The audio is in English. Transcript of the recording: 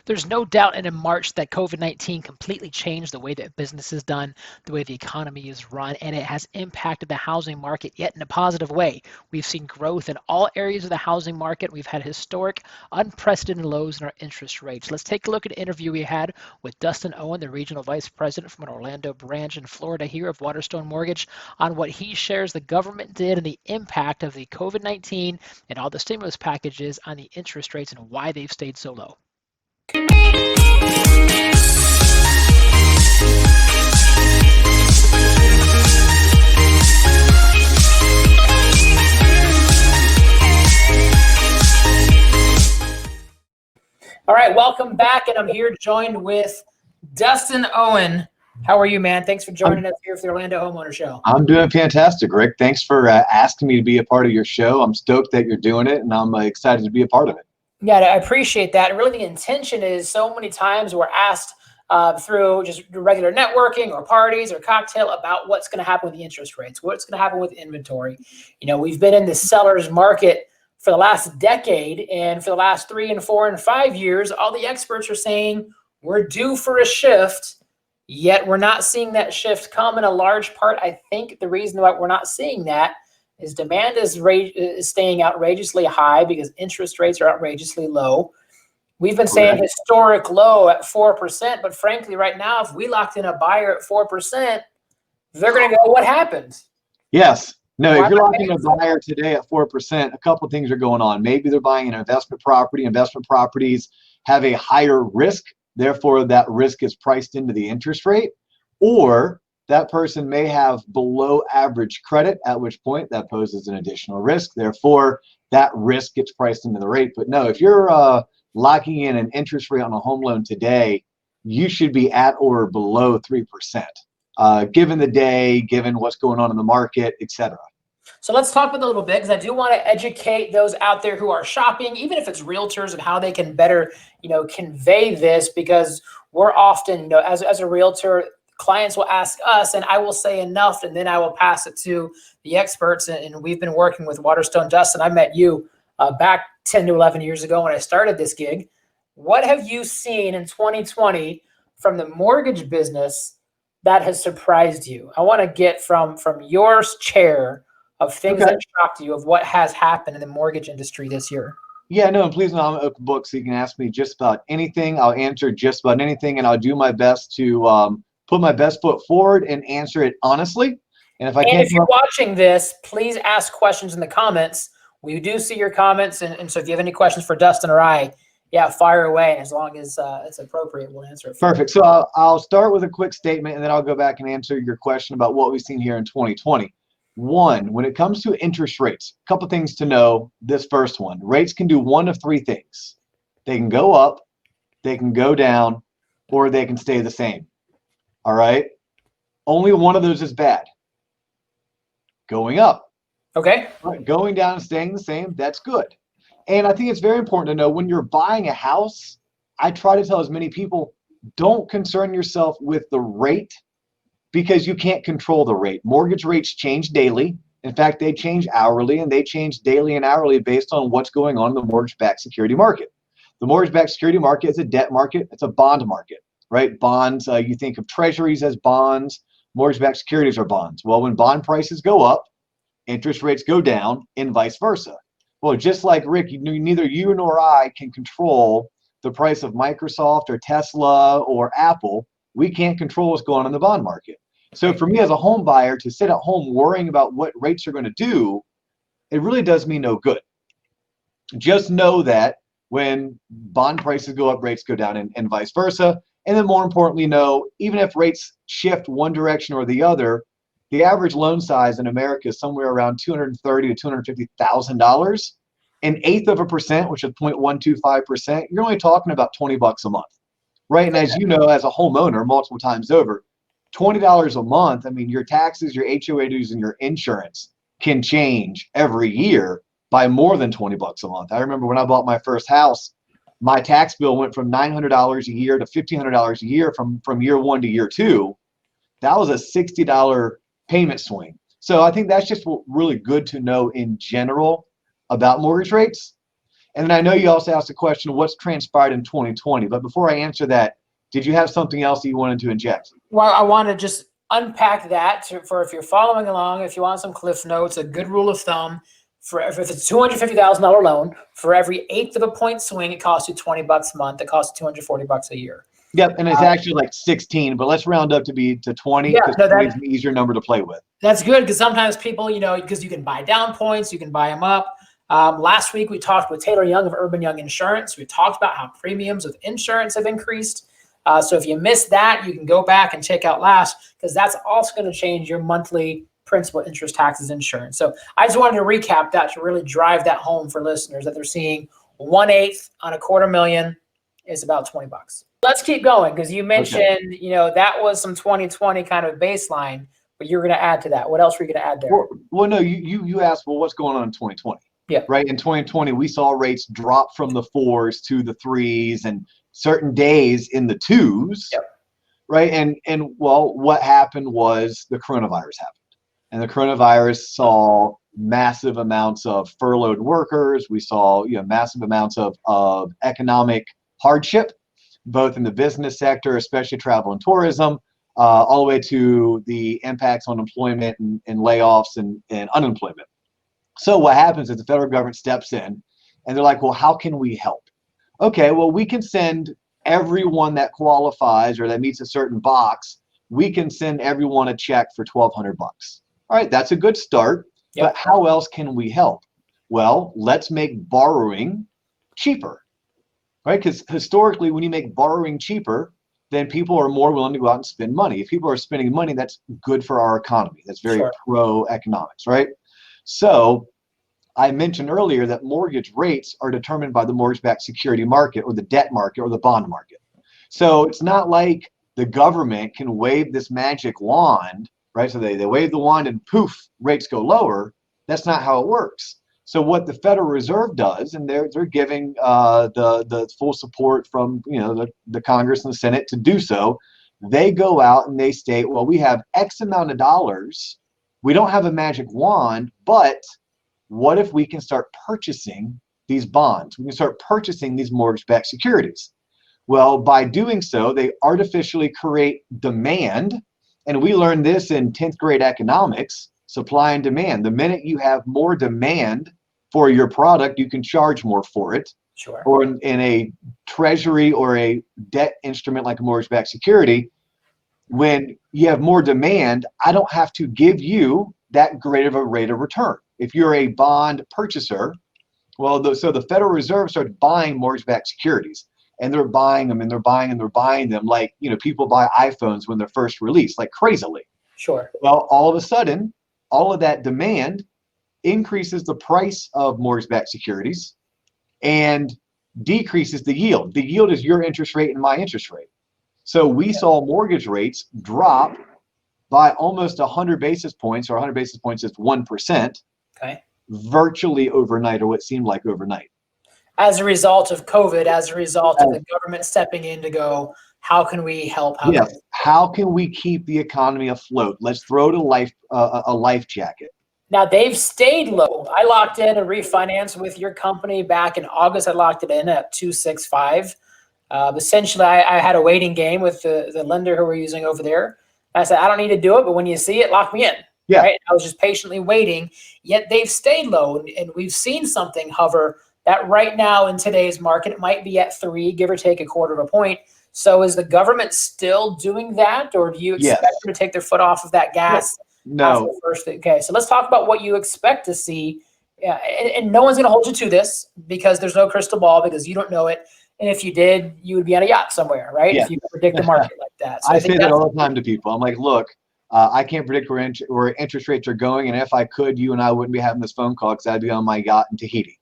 There's no doubt in March that COVID-19 completely changed the way that business is done, the way the economy is run, and it has impacted the housing market yet in a positive way. We've seen growth in all areas of the housing market. We've had historic, unprecedented lows in our interest rates. Let's take a look at an interview we had with Dustin Owen, the Regional Vice President from an Orlando branch in Florida here of Waterstone Mortgage, on what he shares the government did and the impact of the COVID-19 and all the stimulus packages on the interest rates and why they've stayed so low. All right, welcome back, and I'm here joined with Dustin Owen. How are you, man? Thanks for joining us here for the Orlando Homeowner Show. I'm doing fantastic, Rick. Thanks for asking me to be a part of your show. I'm stoked that you're doing it, and I'm excited to be a part of it. Yeah, I appreciate that. And really the intention is so many times we're asked through just regular networking or parties or cocktail about what's going to happen with the interest rates, what's going to happen with inventory. You know, we've been in the seller's market for the last decade, and for the last 3 and 4 and 5 years, all the experts are saying we're due for a shift, yet we're not seeing that shift come. In a large part, I think the reason why we're not seeing that is demand is staying outrageously high because interest rates are outrageously low. We've been saying historic low at 4%, but frankly, right now, if we locked in a buyer at 4%, they're going to go, what happened? Yes. No, if you're locking a buyer today at 4%, a couple of things are going on. Maybe they're buying an investment property. Investment properties have a higher risk. Therefore, that risk is priced into the interest rate. Or that person may have below average credit, at which point that poses an additional risk. Therefore, that risk gets priced into the rate. But no, if you're locking in an interest rate on a home loan today, you should be at or below 3%, given the day, given what's going on in the market, etc. So let's talk about it a little bit, because I do want to educate those out there who are shopping, even if it's realtors, of how they can better, convey this, because we're often, as a realtor, clients will ask us, and I will say enough, and then I will pass it to the experts. And we've been working with Waterstone. Dustin, I met you back 10 to 11 years ago when I started this gig. What have you seen in 2020 from the mortgage business that has surprised you? I want to get from your chair of things that shocked you, of what has happened in the mortgage industry this year. Yeah, no, and please know I'm an open book, so you can ask me just about anything. I'll answer just about anything, and I'll do my best to put my best foot forward and answer it honestly. And if you're watching this, please ask questions in the comments. We do see your comments, and so if you have any questions for Dustin or I, fire away. And as long as it's appropriate, we'll answer it. Perfect. So I'll start with a quick statement, and then I'll go back and answer your question about what we've seen here in 2020. One, when it comes to interest rates, a couple things to know. This first one, rates can do one of three things. They can go up, they can go down, or they can stay the same. All right? Only one of those is bad. Going up. Okay. Going down and staying the same, that's good. And I think it's very important to know when you're buying a house, I try to tell as many people, don't concern yourself with the rate, because you can't control the rate. Mortgage rates change daily. In fact, they change hourly, and they change daily and hourly based on what's going on in the mortgage-backed security market. The mortgage-backed security market is a debt market. It's a bond market, right? Bonds, you think of treasuries as bonds. Mortgage-backed securities are bonds. Well, when bond prices go up, interest rates go down, and vice versa. Well, just like Rick, neither you nor I can control the price of Microsoft or Tesla or Apple. We can't control what's going on in the bond market. So for me as a home buyer to sit at home worrying about what rates are going to do, it really does me no good. Just know that when bond prices go up, rates go down, and vice versa. And then more importantly, know even if rates shift one direction or the other, the average loan size in America is somewhere around $230,000 to $250,000. An eighth of a percent, which is 0.125%, you're only talking about $20 a month, right? And as you know, as a homeowner, multiple times over, $20 a month, I mean, your taxes, your HOA dues, and your insurance can change every year by more than $20 a month. I remember when I bought my first house, my tax bill went from $900 a year to $1,500 a year from year one to year two. That was a $60 payment swing. So I think that's just really good to know in general about mortgage rates. And then I know you also asked the question of what's transpired in 2020. But before I answer that, did you have something else that you wanted to inject? Well, I want to just unpack that for if you're following along, if you want some cliff notes, a good rule of thumb for if it's a $250,000 loan, for every eighth of a point swing, it costs you $20 a month. It costs $240 a year. Yep, and it's actually like 16, but let's round up to 20 Yeah, because no, 20 is an easier number to play with. That's good because sometimes people, because you can buy down points, you can buy them up. Last week we talked with Taylor Young of Urban Young Insurance. We talked about how premiums with insurance have increased. So if you missed that, you can go back and check out last because that's also going to change your monthly principal, interest, taxes, insurance. So I just wanted to recap that to really drive that home for listeners that they're seeing 1/8 on $250,000 is about $20. Let's keep going because you mentioned, that was some 2020 kind of baseline, but you're going to add to that. What else were you going to add there? Well, no, you asked, well, what's going on in 2020? Yeah. Right. In 2020, we saw rates drop from the 4s to the 3s and certain days in the 2s. Yep. Right. And well, what happened was the coronavirus happened. And the coronavirus saw massive amounts of furloughed workers. We saw massive amounts of economic hardship, both in the business sector, especially travel and tourism, all the way to the impacts on employment and layoffs and unemployment. So what happens is the federal government steps in and they're like, well, how can we help? Okay, well, we can send everyone that qualifies or that meets a certain box, we can send everyone a check for $1,200. All right, that's a good start, Yep. But how else can we help? Well, let's make borrowing cheaper, right? Because historically, when you make borrowing cheaper, then people are more willing to go out and spend money. If people are spending money, that's good for our economy. That's very pro-economics, right? So I mentioned earlier that mortgage rates are determined by the mortgage-backed security market or the debt market or the bond market. So it's not like the government can wave this magic wand, right? So they wave the wand and poof, rates go lower. That's not how it works. So what the Federal Reserve does, and they're giving the full support from the Congress and the Senate to do so, they go out and they state, well, we have X amount of dollars. We don't have a magic wand, but what if we can start purchasing these bonds? We can start purchasing these mortgage-backed securities. Well, by doing so, they artificially create demand. And we learned this in 10th grade economics, supply and demand. The minute you have more demand for your product, you can charge more for it. Sure. Or in a treasury or a debt instrument like a mortgage-backed security, when you have more demand, I don't have to give you that great of a rate of return. If you're a bond purchaser, well, so the Federal Reserve started buying mortgage-backed securities, and they're buying them, and they're buying them, and they're buying them like people buy iPhones when they're first released, like crazily. Sure. Well, all of a sudden, all of that demand increases the price of mortgage-backed securities and decreases the yield. The yield is your interest rate and my interest rate. So we saw mortgage rates drop by almost 100 basis points, or 100 basis points is 1%, okay, virtually overnight, or what seemed like overnight. As a result of COVID, as a result of the government stepping in to go, how can we help? How can we keep the economy afloat? Let's throw it a life jacket. Now, they've stayed low. I locked in a refinance with your company back in August. I locked it in at 265. Essentially, I had a waiting game with the lender who we're using over there. I said, I don't need to do it, but when you see it, lock me in. Yeah. Right? I was just patiently waiting, yet they've stayed low, and we've seen something hover that right now in today's market, it might be at 3, give or take a quarter of a point. So is the government still doing that, or do you expect them to take their foot off of that gas? No. Okay, so let's talk about what you expect to see. And no one's going to hold you to this because there's no crystal ball, because you don't know it. And if you did, you would be on a yacht somewhere, right? Yeah. If you could predict the market like that. So I say that all the time to people. I'm like, look, I can't predict where interest rates are going. And if I could, you and I wouldn't be having this phone call because I'd be on my yacht in Tahiti.